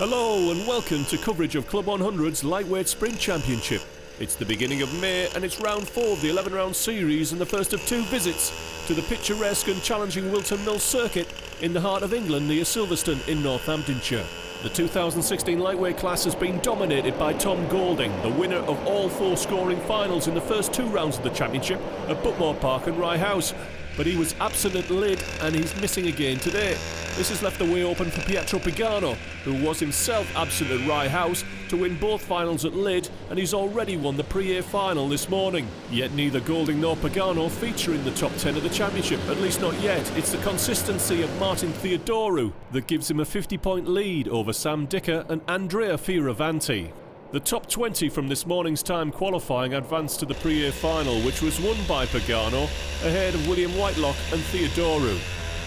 Hello and welcome to coverage of Club 100's Lightweight Sprint Championship. It's the beginning of May and it's round 4 of the 11-round series and the first of 2 visits to the picturesque and challenging Whilton Mill circuit in the heart of England near Silverstone in Northamptonshire. The 2016 lightweight class has been dominated by Tom Golding, the winner of all 4 scoring finals in the first 2 rounds of the championship at Bookmore Park and Rye House. But he was absent at Lyd and he's missing again today. This has left the way open for Pietro Pagano, who was himself absent at Rye House, to win both finals at Lyd, and he's already won the Pre-A final this morning. Yet neither Golding nor Pagano feature in the top 10 of the championship, at least not yet. It's the consistency of Martin Theodorou that gives him a 50-point lead over Sam Dicker and Andrea Fioravanti. The top 20 from this morning's time qualifying advanced to the Pre-A final, which was won by Pagano, ahead of William Whitelock and Theodorou.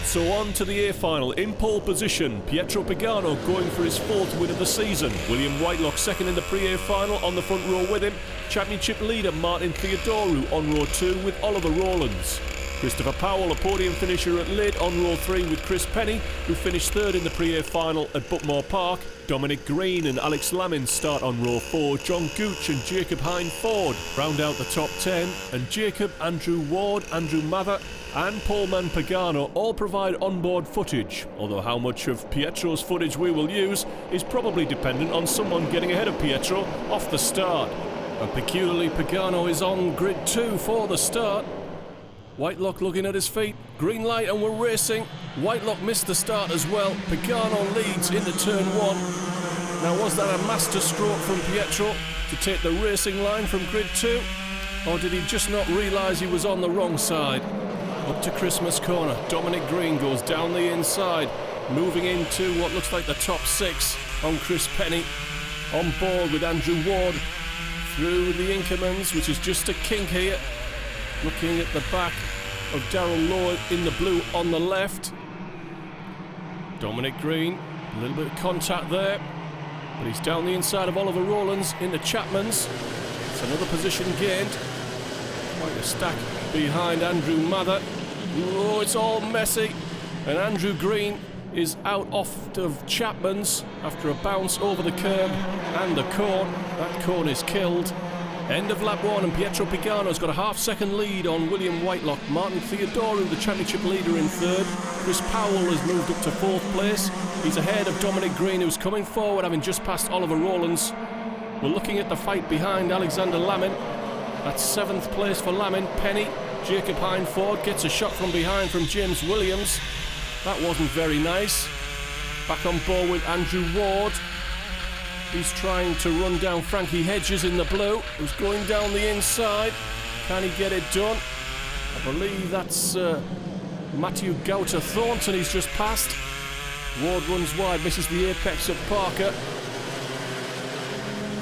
So on to the A final. In pole position, Pietro Pagano going for his 4th win of the season. William Whitelock second in the Pre-A final on the front row with him. Championship leader Martin Theodorou on row 2 with Oliver Rowlands. Christopher Powell, a podium finisher at Lyd, on row 3 with Chris Penny, who finished 3rd in the Pre-A final at Bookmore Park. Dominic Green and Alex Lammin start on row 4. John Gooch and Jacob Hine-Ford round out the top 10, and Jacob, Andrew Ward, Andrew Mather and Paulman Pagano all provide onboard footage, although how much of Pietro's footage we will use is probably dependent on someone getting ahead of Pietro off the start. And peculiarly, Pagano is on grid 2 for the start. Whitelock looking at his feet, green light and we're racing. Whitelock missed the start as well. Pagano leads into turn 1. Now was that a master stroke from Pietro to take the racing line from grid 2? Or did he just not realise he was on the wrong side? Up to Christmas corner, Dominic Green goes down the inside, moving into what looks like the top 6 on Chris Penny. On board with Andrew Ward through the Inkermans, which is just a kink here. Looking at the back of Darrell Lowe in the blue on the left. Dominic Green, a little bit of contact there, but he's down the inside of Oliver Rowlands into Chapman's. It's another position gained. Quite a stack behind Andrew Mather. Oh, it's all messy. And Andrew Green is out off of Chapman's after a bounce over the curb and the cone. That cone is killed. End of lap 1 and Pietro Pagano's got a half-second lead on William Whitelock. Martin Theodorou, the championship leader, in 3rd. Chris Powell has moved up to 4th place. He's ahead of Dominic Green, who's coming forward, having just passed Oliver Rowlands. We're looking at the fight behind Alexander Lammin. That's 7th place for Lammin. Penny, Jacob Hine-Ford gets a shot from behind from James Williams. That wasn't very nice. Back on board with Andrew Ward. He's trying to run down Frankie Hedges in the blue, who's going down the inside. Can he get it done? I believe that's Matthew Gouter Thornton he's just passed. Ward runs wide, misses the apex of Parker.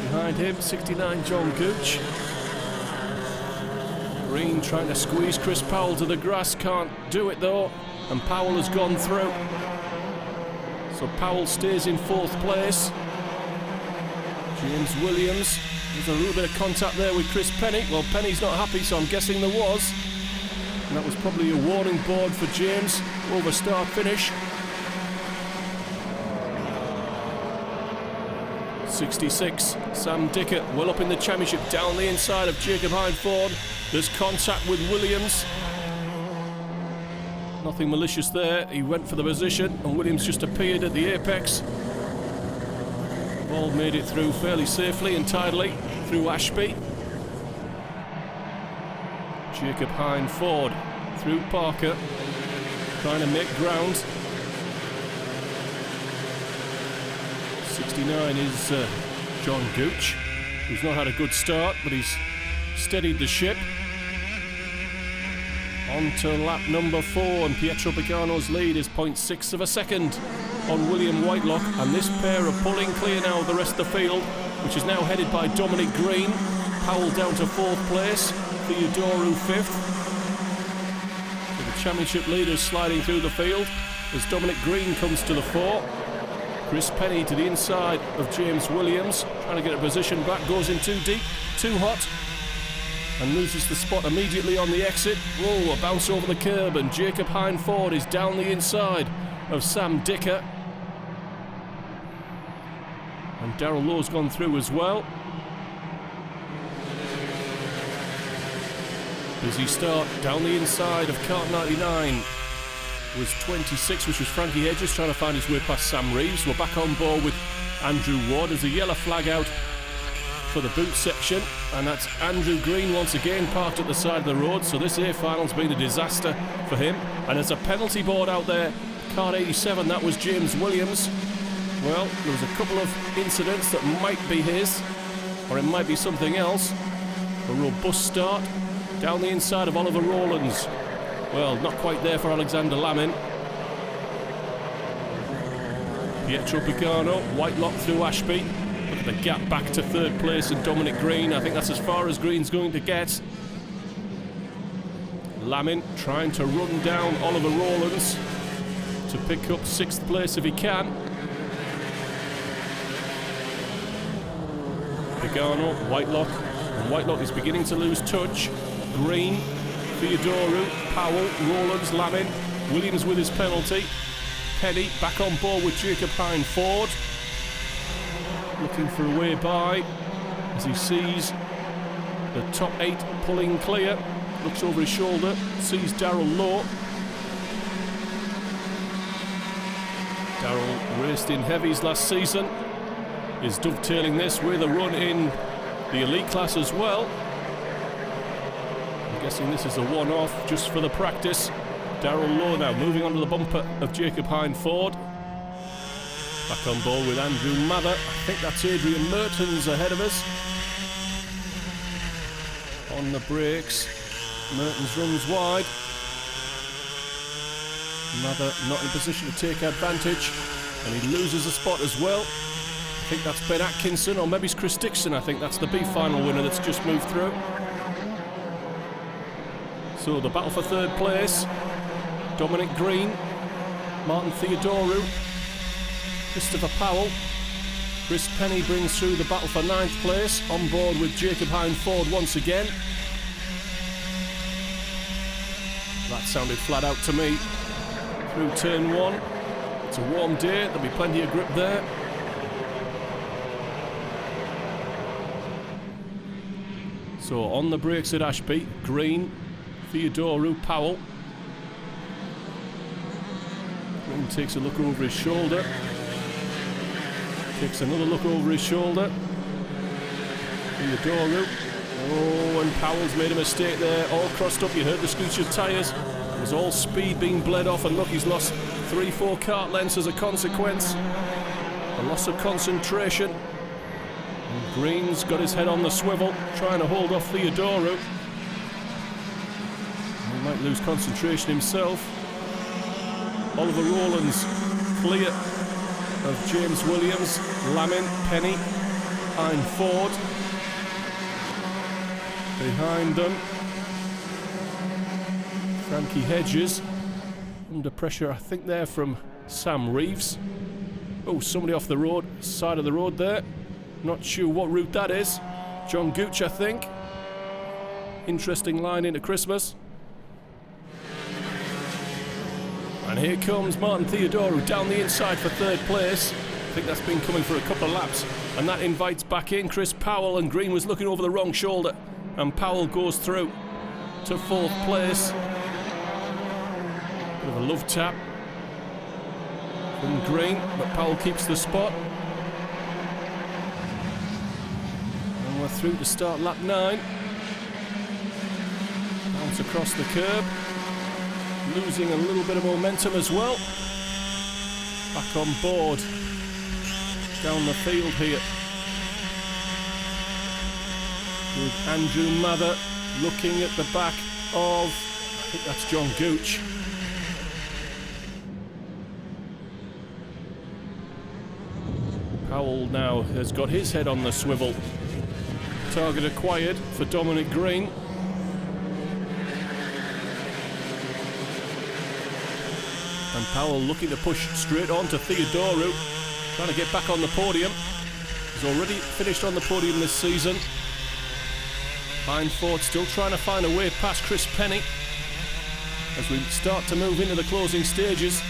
Behind him, 69 John Gooch. Green trying to squeeze Chris Powell to the grass, can't do it though, and Powell has gone through. So Powell stays in 4th place. James Williams, there's a little bit of contact there with Chris Penny. Well, Penny's not happy, so I'm guessing there was. And that was probably a warning board for James over start finish. 66, Sam Dicker, well up in the championship, down the inside of Jacob Hine-Ford. There's contact with Williams. Nothing malicious there, he went for the position and Williams just appeared at the apex. All made it through fairly safely and tidily through Ashby. Jacob Hine-Ford through Parker, trying to make ground. 69 is John Gooch, who's not had a good start, but he's steadied the ship. On to lap number 4, and Pietro Pagano's lead is 0.6 of a second on William Whitelock, and this pair are pulling clear now of the rest of the field, which is now headed by Dominic Green. Powell down to 4th place, Theodorou 5th. So the championship leaders sliding through the field as Dominic Green comes to the fore. Chris Penny to the inside of James Williams, trying to get a position back, goes in too deep, too hot, and loses the spot immediately on the exit. Whoa, a bounce over the curb, and Jacob Hine-Ford is down the inside of Sam Dicker. And Darrell Lowe's gone through as well. Busy start down the inside of kart 99 was 26, which was Frankie Hedges, trying to find his way past Sam Reeves. We're back on board with Andrew Ward. There's a yellow flag out for the boot section, and that's Andrew Green once again parked at the side of the road, so this A final's been a disaster for him. And there's a penalty board out there, kart 87, that was James Williams. Well, there was a couple of incidents that might be his, or it might be something else. A robust start down the inside of Oliver Rowlands. Well, not quite there for Alexander Lamin. Pietro Pagano, Whitelock through Ashby. Look at the gap back to third place and Dominic Green. I think that's as far as Green's going to get. Lamin trying to run down Oliver Rowlands to pick up sixth place if he can. Pagano, Whitelock, and Whitelock is beginning to lose touch. Green, Theodoru, Powell, Rowlands, Lamin, Williams with his penalty. Penny back on board with Jacob Hine Ford. Looking for a way by as he sees the top 8 pulling clear. Looks over his shoulder, sees Darrell Lowe. Darrell raced in heavies last season. Is dovetailing this with a run in the elite class as well. I'm guessing this is a one-off just for the practice. Darrell Lowe now moving onto the bumper of Jacob Hine Ford. Back on board with Andrew Mather. I think that's Adrian Mertens ahead of us. On the brakes, Mertens runs wide. Mather not in position to take advantage, and he loses a spot as well. I think that's Ben Atkinson, or maybe it's Chris Dixon. I think that's the B final winner that's just moved through. So the battle for third place, Dominic Green, Martin Theodoru, Christopher Powell. Chris Penny brings through the battle for ninth place, on board with Jacob Hine Ford once again. That sounded flat out to me. Through turn one. It's a warm day, there'll be plenty of grip there. So on the brakes at Ashby, Green, Theodoru, Powell. Green takes a look over his shoulder. Takes another look over his shoulder. Theodoru. Oh, and Powell's made a mistake there. All crossed up, you heard the screech of tyres. It was all speed being bled off, and look, he's lost 3-4 kart lengths as a consequence. A loss of concentration. And Green's got his head on the swivel, trying to hold off Theodoru. He might lose concentration himself. Oliver Rowlands clear of James Williams, Lamin, Penny, Hine Ford. Behind them, Frankie Hedges. Under pressure, I think they're from Sam Reeves. Oh, somebody off the road, side of the road there. Not sure what route that is. John Gooch, I think. Interesting line into Christmas. And here comes Martin Theodoru down the inside for third place. I think that's been coming for a couple of laps. And that invites back in Chris Powell, and Green was looking over the wrong shoulder. And Powell goes through to fourth place. Bit of a love tap from Green, but Powell keeps the spot. And we're through to start lap 9. Bounce across the curb. Losing a little bit of momentum as well. Back on board. Down the field here. With Andrew Mather looking at the back of, I think that's John Gooch. Powell now has got his head on the swivel. Target acquired for Dominic Green. And Powell looking to push straight on to Theodoru, trying to get back on the podium. He's already finished on the podium this season. Hine Ford still trying to find a way past Chris Penny as we start to move into the closing stages.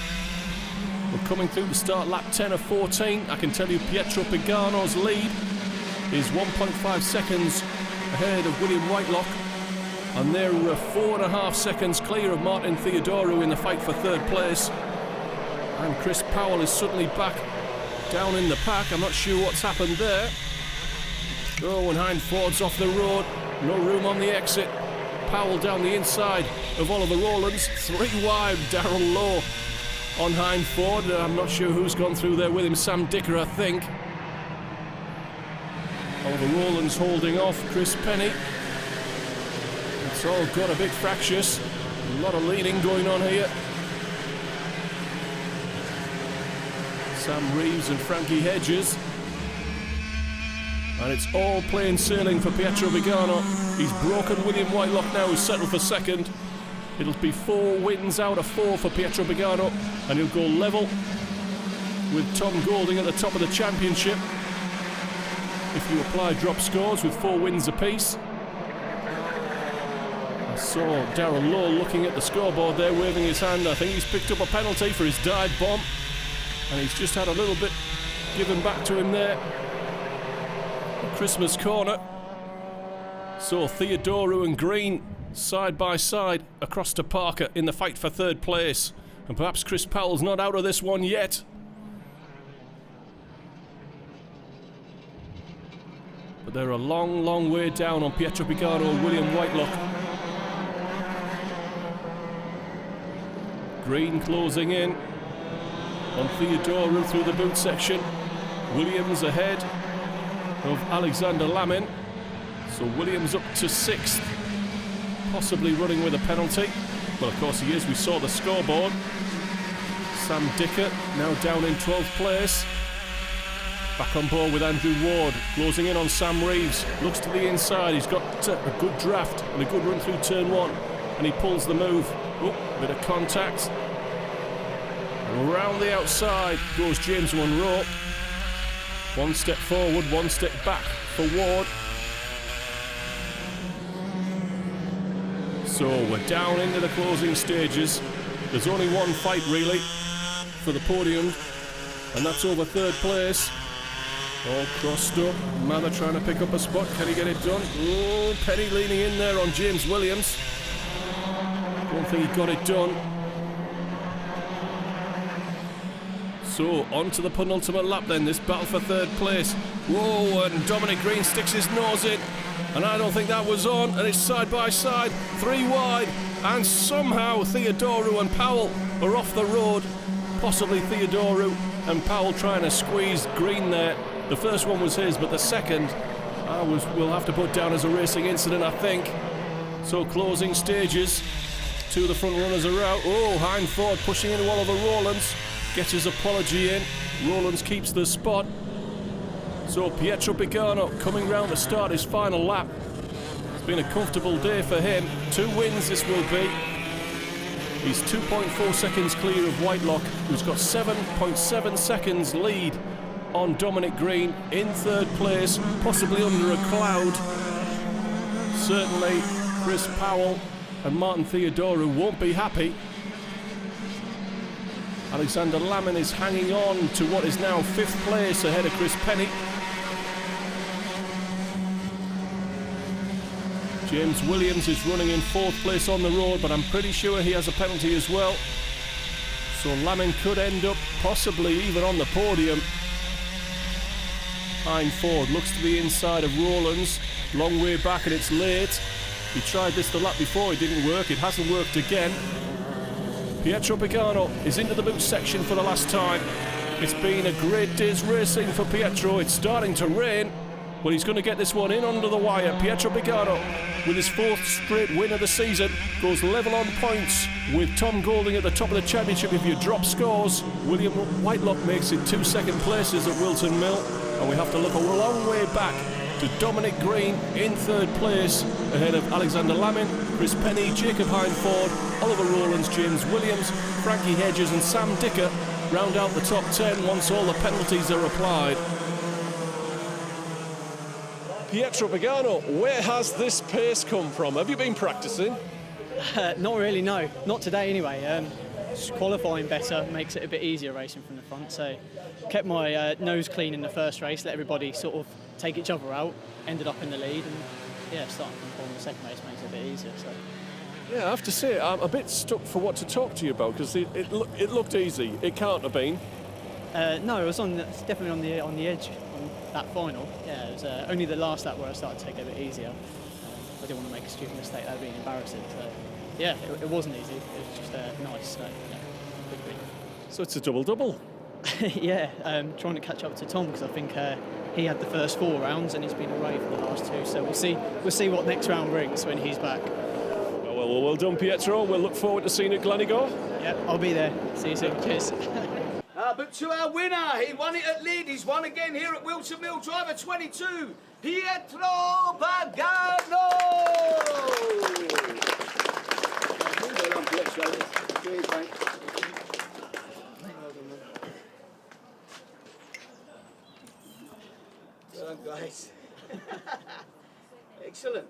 We're coming through the start lap 10 of 14. I can tell you Pietro Pagano's lead is 1.5 seconds ahead of William Whitelock, and they're 4.5 seconds clear of Martin Theodoru in the fight for third place. And Chris Powell is suddenly back down in the pack. I'm not sure what's happened there. Oh, and Hein Ford's off the road. No room on the exit. Powell down the inside of Oliver Rowlands. 3 wide, Darrell Lowe on Hein Ford. I'm not sure who's gone through there with him. Sam Dicker, I think. Oliver Rowlands holding off Chris Penny. It's all got a bit fractious. A lot of leading going on here. Sam Reeves and Frankie Hedges. And it's all plain sailing for Pietro Pagano. He's broken William Whitelock now, who's settled for second. It'll be 4 wins out of 4 for Pietro Pagano, and he'll go level with Tom Golding at the top of the championship if you apply drop scores with 4 wins apiece. I saw Darrell Lowe looking at the scoreboard there, waving his hand. I think he's picked up a penalty for his dive bomb, and he's just had a little bit given back to him there. Christmas corner. So Theodoru and Green side by side across to Parker in the fight for third place, and perhaps Chris Powell's not out of this one yet. But they're a long way down on Pietro Pagano and William Whitelock. Green closing in on Theodoru through the boot section. Williams ahead of Alexander Lamin. So Williams up to 6th, possibly running with a penalty. Well, of course he is, we saw the scoreboard. Sam Dicker now down in 12th place. Back on board with Andrew Ward, closing in on Sam Reeves. Looks to the inside, he's got a good draft and a good run through turn 1, and he pulls the move. Oh, bit of contact. And around the outside goes James Monroe. 1 step forward, 1 step back for Ward. So we're down into the closing stages. There's only one fight really for the podium, and that's over third place. All crossed up. Mather trying to pick up a spot. Can he get it done? Oh, Penny leaning in there on James Williams. Don't think he got it done. So, on to the penultimate lap then, this battle for third place. Whoa, and Dominic Green sticks his nose in, and I don't think that was on, and it's side by side, 3 wide, and somehow Theodoru and Powell are off the road. Possibly Theodoru and Powell trying to squeeze Green there. The first one was his, but the second we'll have to put down as a racing incident, I think. So, closing stages, 2 of the front runners are out. Oh, Hein Ford pushing into Oliver Rowlands. Gets his apology in. Rowlands keeps the spot. So Pietro Pagano coming round to start his final lap. It's been a comfortable day for him. 2 wins this will be. He's 2.4 seconds clear of Whitelock, who's got 7.7 seconds lead on Dominic Green in third place, possibly under a cloud. Certainly Chris Powell and Martin Theodoru won't be happy. Alexander Lamin is hanging on to what is now 5th place ahead of Chris Penny. James Williams is running in 4th place on the road, but I'm pretty sure he has a penalty as well. So Lamin could end up possibly even on the podium. Hein Ford looks to the inside of Rowlands. Long way back and it's late. He tried this the lap before, it didn't work. It hasn't worked again. Pietro Pagano is into the boot section for the last time. It's been a great day's racing for Pietro. It's starting to rain, but he's going to get this one in under the wire. Pietro Pagano, with his 4th straight win of the season, goes level on points with Tom Golding at the top of the championship. If you drop scores, William Whitelock makes it 2 second places at Whilton Mill, and we have to look a long way back to Dominic Green in 3rd place ahead of Alexander Lamin, Chris Penny, Jacob Hein Ford, Oliver Rowlands, James Williams, Frankie Hedges and Sam Dicker round out the top 10 once all the penalties are applied. Pietro Pagano, where has this pace come from? Have you been practicing? Not really, no. Not today anyway. qualifying better makes it a bit easier racing from the front. So kept my nose clean in the first race, let everybody sort of take each other out, ended up in the lead, and yeah, starting from pole in the second race makes it a bit easier. So. Yeah, I have to say, I'm a bit stuck for what to talk to you about, because it looked easy. It can't have been. No, it was definitely on the edge on that final. Yeah, it was only the last lap where I started to take it a bit easier. I didn't want to make a stupid mistake, that would be embarrassing. So yeah, it wasn't easy. It was just nice. So, yeah, good win. So it's a double-double. Yeah, trying to catch up to Tom, because I think he had the first 4 rounds and he's been away for the last 2. So we'll see what next round brings when he's back. Well done, Pietro. We'll look forward to seeing you at Glenigo. Yeah, I'll be there. See you soon. Cheers. But to our winner, he won it at Leeds, he's won again here at Whilton Mill, driver 22, Pietro Pagano! Well done, Pietro. Cheers, mate. Well done, guys. Excellent.